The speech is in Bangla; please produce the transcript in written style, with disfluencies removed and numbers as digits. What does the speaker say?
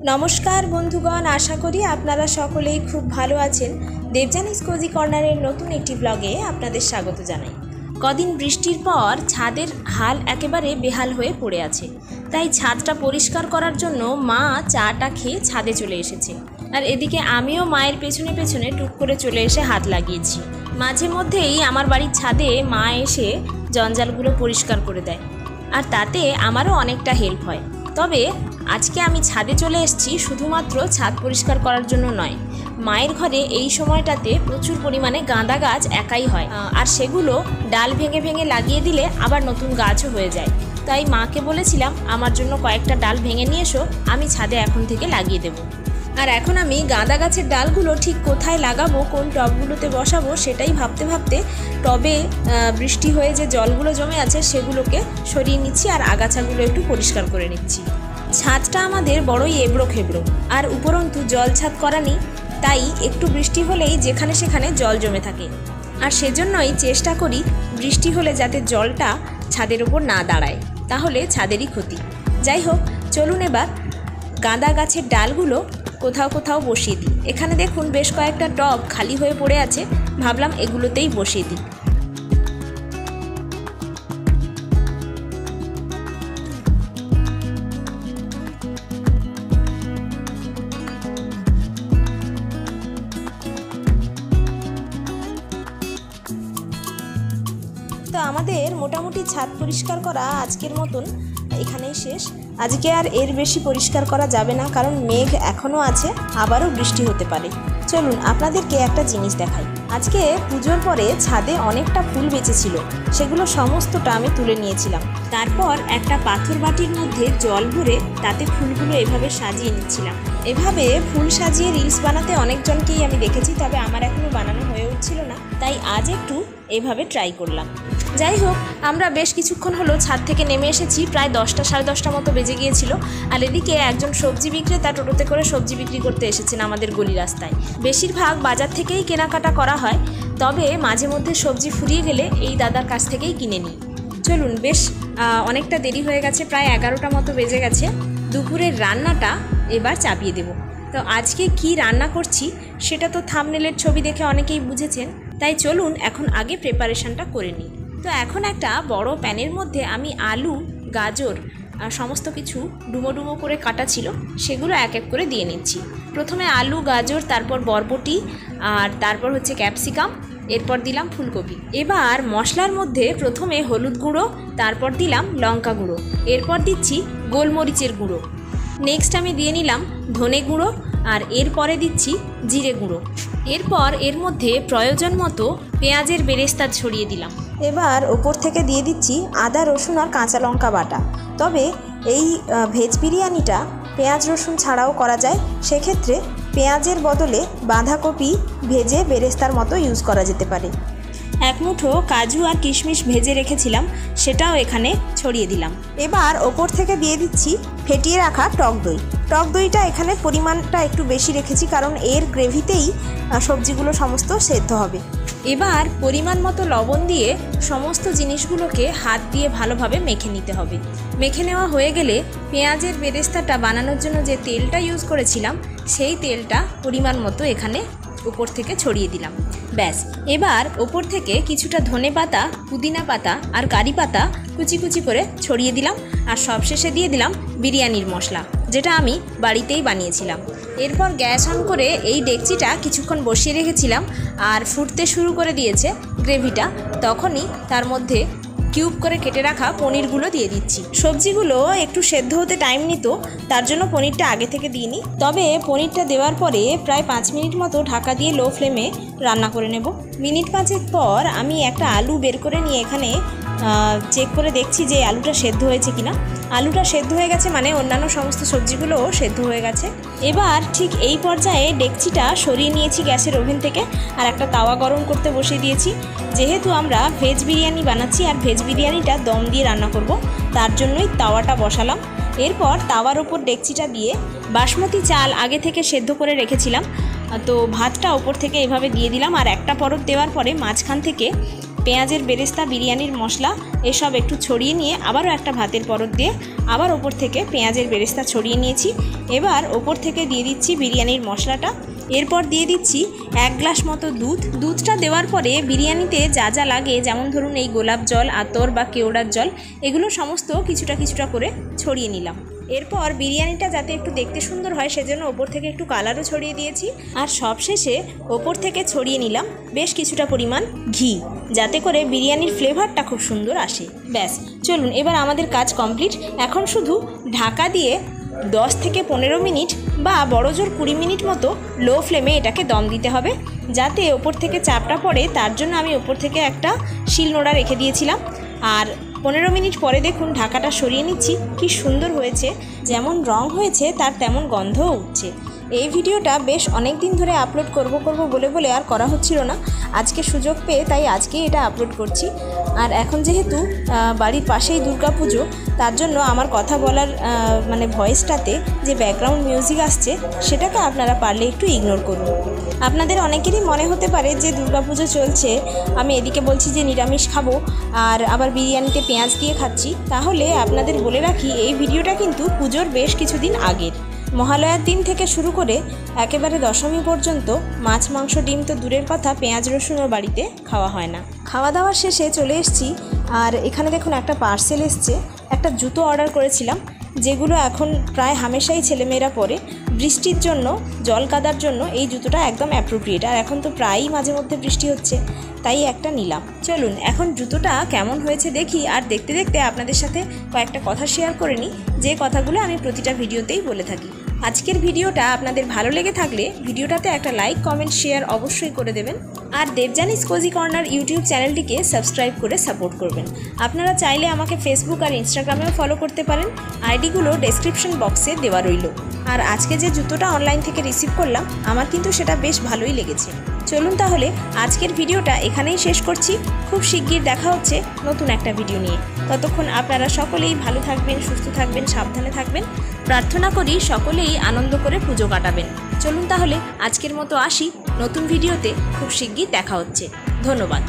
नमस्कार बंधुगण, आशा करी आपनारा सकलेई खूब भालो आछेन। देवजानीज कोजी कर्नारेर नतून एकटी ब्लगे आपनादेर स्वागत जानाई। कदिन बृष्टिर पर छादेर हाल एकेबारे बेहाल हये पड़े आछे, ताई छादटा परिष्कार करार जोन्नो मा चाटा खेये छादे चले एसेछे और एदिके आमिओ मायेर पेछने पेछने टुक करे चले एसे हाथ লাগিয়েছি। माझे मध्येई आमार बाड़िर छादे मा एसे जंजालगुलो परिष्कार करे देय और ताते आमारो अनेकटा हेल्प हय। तबे आजके आमी छादे चले एसेछि शुधुमात्र छाद परिष्कार करार जोन्नो नय, मायेर घरे एई समयटाते प्रचुर परिमाणे गाँदा गाछ एकाई हय और सेगुलो डाल भेंगे भेंगे लागिए दिले आबार नतून गाछो हये जाय। ताई माके बोलेछिलाम आमार जोन्नो कयेकटा डाल भेंगे निये एसो, आमी छादे एखन थेके লাগিয়ে देब। আর এখন আমি গাঁদা গাছের ডালগুলো ঠিক কোথায় লাগাবো, কোন টবগুলোতে বসাবো সেটাই ভাবতে ভাবতে টবে বৃষ্টি হয়ে যে জলগুলো জমে আছে সেগুলোকে সরিয়ে নিচ্ছি আর আগাছাগুলো একটু পরিষ্কার করে নিচ্ছি। ছাদটা আমাদের বড়ই এবড়ো খেবড়ো আর উপরন্তু জল ছাদ করা নেই, তাই একটু বৃষ্টি হলেই যেখানে সেখানে জল জমে থাকে আর সেজন্যই চেষ্টা করি বৃষ্টি হলে যাতে জলটা ছাদের ওপর না দাঁড়ায়, তাহলে ছাদেরই ক্ষতি। যাই হোক, চলুন এবার গাঁদা গাছের ডালগুলো কোথাও কোথাও বসিয়ে দিই। এখানে দেখুন বেশ কয়েকটা টব খালি হয়ে পড়ে আছে, ভাবলাম এগুলোতেই বসিয়ে দিই। তো আমাদের মোটামুটি ছাদ পরিষ্কার করা আজকের মতন এখানেই শেষ। আজকে আর এর বেশি পরিষ্কার করা যাবে না, কারণ মেঘ এখনও আছে, আবারও বৃষ্টি হতে পারে। চলুন আপনাদেরকে একটা জিনিস দেখাই। আজকে পুজোর পরে ছাদে অনেকটা ফুল বেঁচেছিল, সেগুলো সমস্তটা আমি তুলে নিয়েছিলাম। তারপর একটা পাথর বাটির মধ্যে জল ভরে তাতে ফুলগুলো এভাবে সাজিয়ে নিচ্ছিলাম। এভাবে ফুল সাজিয়ে রিলস বানাতে অনেকজনকেই আমি দেখেছি, তবে আমার এখনও বানানো হয়ে উঠছিল না, তাই আজ একটু এভাবে ট্রাই করলাম। যাই হোক, আমরা বেশ কিছুক্ষণ হলো ছাদ থেকে নেমে এসেছি, প্রায় 10টা সাড়ে 10টা মতো বেজে গিয়েছিল। আর এদিকে একজন সবজি বিক্রেতা টোটোতে করে সবজি বিক্রি করতে এসেছেন আমাদের গলি রাস্তায়। বেশিরভাগ বাজার থেকেই কেনাকাটা করা হয়, তবে মাঝে মধ্যে সবজি ফুরিয়ে গেলে এই দাদার কাছ থেকেই কিনে নিই। চলুন, বেশ অনেকটা দেরি হয়ে গেছে, প্রায় 11টা মতো বেজে গেছে। দুপুরের রান্নাটা এবার চাপিয়ে দেব। তো আজকে কি রান্না করছি সেটা তো থাম্বনেলের ছবি দেখে অনেকেই বুঝেছেন, তাই চলুন এখন আগে প্রিপারেশনটা করে নিই। তো এখন একটা বড় প্যানের মধ্যে আমি আলু, গাজর সমস্ত কিছু ডুমো ডুমো করে কাটা ছিল সেগুলো এক এক করে দিয়ে নিচ্ছি। প্রথমে আলু, গাজর, তারপর বরবটি আর তারপর হচ্ছে ক্যাপসিকাম, এরপর দিলাম ফুলকপি। এবার মশলার মধ্যে প্রথমে হলুদ গুঁড়ো, তারপর দিলাম লঙ্কা গুঁড়ো, এরপর দিচ্ছি গোলমরিচের গুঁড়ো, নেক্সট আমি দিয়ে নিলাম ধনে গুঁড়ো আর এরপরে দিচ্ছি জিরে গুঁড়ো। এরপর এর মধ্যে প্রয়োজন মতো পেঁয়াজের বেরেস্তা ছড়িয়ে দিলাম। এবার ওপর থেকে দিয়ে দিচ্ছি আদা, রসুন আর কাঁচা লঙ্কা বাটা। তবে এই ভেজ বিরিয়ানিটা পেঁয়াজ রসুন ছাড়াও করা যায়, সেক্ষেত্রে পেঁয়াজের বদলে বাঁধাকপি ভেজে বেরেস্তার মতো ইউজ করা যেতে পারে। এক মুঠো কাজু আর কিশমিশ ভেজে রেখেছিলাম, সেটাও এখানে ছড়িয়ে দিলাম। এবার ওপর থেকে দিয়ে দিচ্ছি ফেটিয়ে রাখা টক দই। টক দইটা এখানে পরিমাণটা একটু বেশি রেখেছি, কারণ এর গ্রেভিতেই সবজিগুলো সমস্ত সেদ্ধ হবে। এবার পরিমাণ মতো লবণ দিয়ে সমস্ত জিনিসগুলোকে হাত দিয়ে ভালোভাবে মেখে নিতে হবে। মেখে নেওয়া হয়ে গেলে পেঁয়াজের বেরেস্তাটা বানানোর জন্য যে তেলটা ইউজ করেছিলাম সেই তেলটা পরিমাণ মতো এখানে উপর থেকে ছড়িয়ে দিলাম। ব্যাস, এবার ওপর থেকে কিছুটা ধনে পাতা, পুদিনা পাতা আর কারি পাতা কুচি কুচি করে ছড়িয়ে দিলাম আর সবশেষে দিয়ে দিলাম বিরিয়ানির মশলা, যেটা আমি বাড়িতেই বানিয়েছিলাম। এরপর গ্যাস অন করে এই ডেকচিটা কিছুক্ষণ বসিয়ে রেখেছিলাম আর ফুটতে শুরু করে দিয়েছে গ্রেভিটা। তখনই তার মধ্যে কিউব করে কেটে রাখা পনিরগুলো দিয়ে দিচ্ছি। সবজিগুলো একটু সেদ্ধ হতে টাইম নিত, তার জন্য পনিরটা আগে থেকে দিইনি। তবে পনিরটা দেওয়ার পরে প্রায় 5 মিনিট মতো ঢাকা দিয়ে লো ফ্লেমে রান্না করে নেব। মিনিট 5 পর আমি একটা আলু বের করে নিয়ে এখানে চেক করে দেখছি যে আলুটা সেদ্ধ হয়েছে কিনা। আলুটা সেদ্ধ হয়ে গেছে মানে অন্যান্য সমস্ত সবজিগুলোও সেদ্ধ হয়ে গেছে। এবার ঠিক এই পর্যায়ে ডেকচিটা সরিয়ে নিয়েছি গ্যাসের ওভেন থেকে আর একটা তাওয়া গরম করতে বসিয়ে দিয়েছি। যেহেতু আমরা ভেজ বিরিয়ানি বানাচ্ছি আর ভেজ বিরিয়ানিটা দম দিয়ে রান্না করব, তার জন্যই তাওয়াটা বসালাম। এরপর তাওয়ার ওপর ডেকচিটা দিয়ে বাসমতি চাল আগে থেকে সেদ্ধ করে রেখেছিলাম, তো ভাতটা ওপর থেকে এভাবে দিয়ে দিলাম আর একটা পরত দেওয়ার পরে মাঝখান থেকে পেঁয়াজের বেরেস্তা, বিরিয়ানির মশলা এসব একটু ছড়িয়ে নিয়ে আবারও একটা ভাতের পরত দিয়ে আবার ওপর থেকে পেঁয়াজের বেরেস্তা ছড়িয়ে নিয়েছি। এবার ওপর থেকে দিয়ে দিচ্ছি বিরিয়ানির মশলাটা। এরপর দিয়ে দিচ্ছি 1 গ্লাস মতো দুধটা দেওয়ার পরে বিরিয়ানিতে যা যা লাগে, যেমন ধরুন এই গোলাপ জল, আতর বা কেওড়ার জল, এগুলো সমস্ত কিছুটা করে ছড়িয়ে নিলাম। এরপর বিরিয়ানিটা যাতে একটু দেখতে সুন্দর হয় সেজন্য ওপর থেকে একটু কালারও ছড়িয়ে দিয়েছি। আর সবশেষে ওপর থেকে ছড়িয়ে নিলাম বেশ কিছুটা পরিমাণ ঘি, যাতে করে বিরিয়ানির ফ্লেভারটা খুব সুন্দর আসে। ব্যাস, চলুন এবার আমাদের কাজ কমপ্লিট। এখন শুধু ঢাকা দিয়ে 10 থেকে 15 মিনিট বা বড়জোর 20 মিনিট মতো লো ফ্লেমে এটাকে দম দিতে হবে, যাতে ওপর থেকে চাপটা পড়ে। তার জন্য আমি ওপর থেকে একটা শিলনোড়া রেখে দিয়েছিলাম। আর 15 মিনিট পরে দেখুন ঢাকাটা সরিয়ে নিচ্ছি, কি সুন্দর হয়েছে। যেমন রং হয়েছে তার তেমন গন্ধও উঠছে। এই ভিডিওটা বেশ অনেক দিন ধরে আপলোড করব বলে আর করা হচ্ছিল না। আজকে সুযোগ পেয়ে তাই আজকেই এটা আপলোড করছি। আর এখন যেহেতু বাড়ির পাশেই দুর্গাপুজো, তার জন্য আমার কথা বলার ভয়েসটাতে যে ব্যাকগ্রাউন্ড মিউজিক আসছে সেটাকে আপনারা পারলে একটু ইগনোর করুন। আপনাদের অনেকেরই মনে হতে পারে যে দুর্গাপুজো চলছে, আমি এদিকে বলছি যে নিরামিষ খাবো আর আবার বিরিয়ানিতে পেঁয়াজ দিয়ে খাচ্ছি। তাহলে আপনাদের বলে রাখি, এই ভিডিওটা কিন্তু পুজোর বেশ কিছুদিন আগের। মহালয়ার দিন থেকে শুরু করে একেবারে দশমী পর্যন্ত মাছ, মাংস, ডিম তো দূরের কথা, পেঁয়াজ রসুনও বাড়িতে খাওয়া হয় না। খাওয়া দাওয়ার শেষে চলে এসেছি। আর এখানে দেখুন একটা পার্সেল এসছে। একটা জুতো অর্ডার করেছিলাম, যেগুলো এখন প্রায় হামেশাই ছেলেমেয়েরা পরে। বৃষ্টির জন্য, জল কাদার জন্য এই জুতোটা একদম অ্যাপ্রোপ্রিয়েট। আর এখন তো প্রায়ই মাঝে মধ্যে বৃষ্টি হচ্ছে, তাই একটা নিলাম। চলুন এখন জুতোটা কেমন হয়েছে দেখি। আর দেখতে দেখতে আপনাদের সাথে কয়েকটা কথা শেয়ার করে নিই, যে কথাগুলো আমি প্রতিটা ভিডিওতেই বলে থাকি। আজকের ভিডিওটা আপনাদের ভালো লেগে থাকলে ভিডিওটাতে একটা লাইক, কমেন্ট, শেয়ার অবশ্যই করে দেবেন। আর দেবযানীস কোজি কর্নার ইউটিউব চ্যানেলটিকে সাবস্ক্রাইব করে সাপোর্ট করবেন। আপনারা চাইলে আমাকে ফেসবুক আর ইনস্টাগ্রামেও ফলো করতে পারেন। আইডিগুলো ডেসক্রিপশন বক্সে দেওয়া রইল। আর আজকে যে জুতোটা অনলাইন থেকে রিসিভ করলাম, আমার কিন্তু সেটা বেশ ভালোই লেগেছে। চলুন তাহলে আজকের ভিডিওটা এখানেই শেষ করছি। খুব শিগগির দেখা হচ্ছে নতুন একটা ভিডিও নিয়ে। ততক্ষণ আপনারা সকলেই ভালো থাকবেন, সুস্থ থাকবেন, সাবধানে থাকবেন। প্রার্থনা করি সকলেই আনন্দ করে পুজো কাটাবেন। চলুন তাহলে আজকের মতো আসি। নতুন ভিডিওতে খুব শিগগির দেখা হচ্ছে। ধন্যবাদ।